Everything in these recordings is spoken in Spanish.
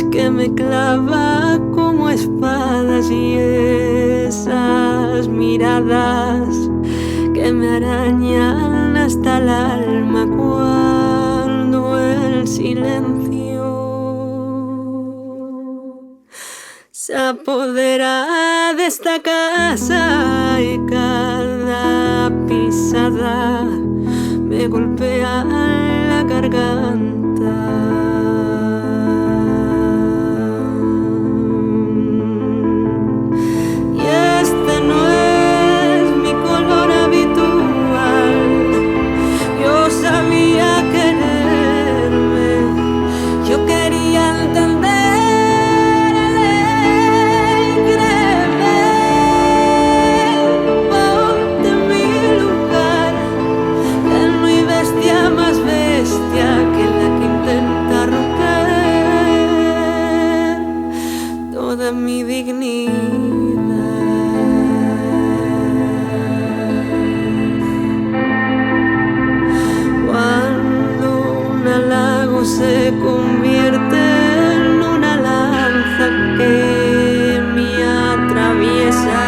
que me clava como espadas y esas miradas que me arañan hasta el alma cuando el silencio se apodera de esta casa y cada pisada me golpea la garganta. Mi dignidad. Cuando un halago se convierte en una lanza que me atraviesa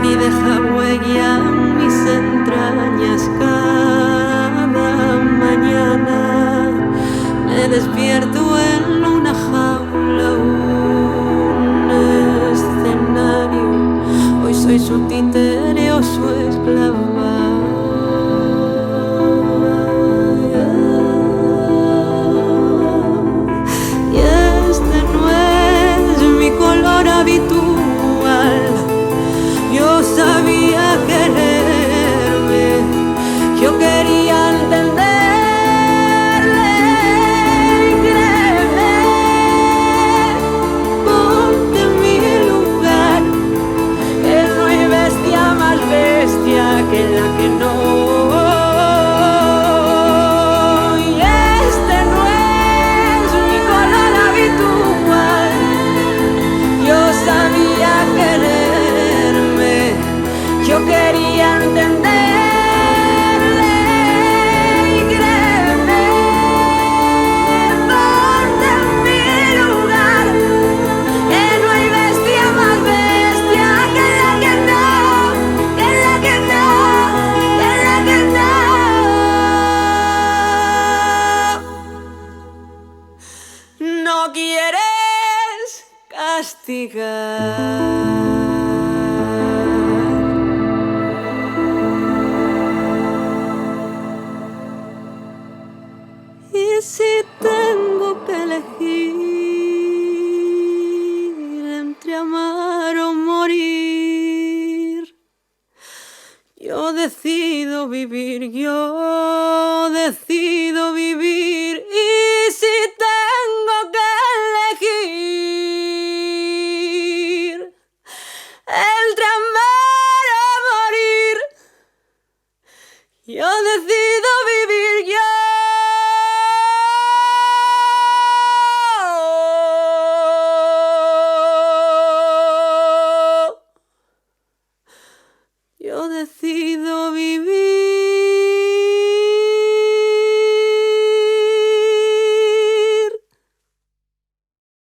y deja huella en mis entrañas cada mañana, me despierto en una jaula. Soy su títere o su esclava. Y este no es mi color habitual. Yo sabía quererme, yo quería entenderle. Créeme, ponte en mi lugar. No hay bestia más bestia que la que no. Y este no es mi color habitual. Yo sabía quererme, yo quería entenderle. Y créeme, ponte en mi lugar, que no hay bestia más bestia que la que no, que la que no, que la que no. No quieres castigar. Y si tengo que elegir entre amar o morir, yo decido vivir, yo decido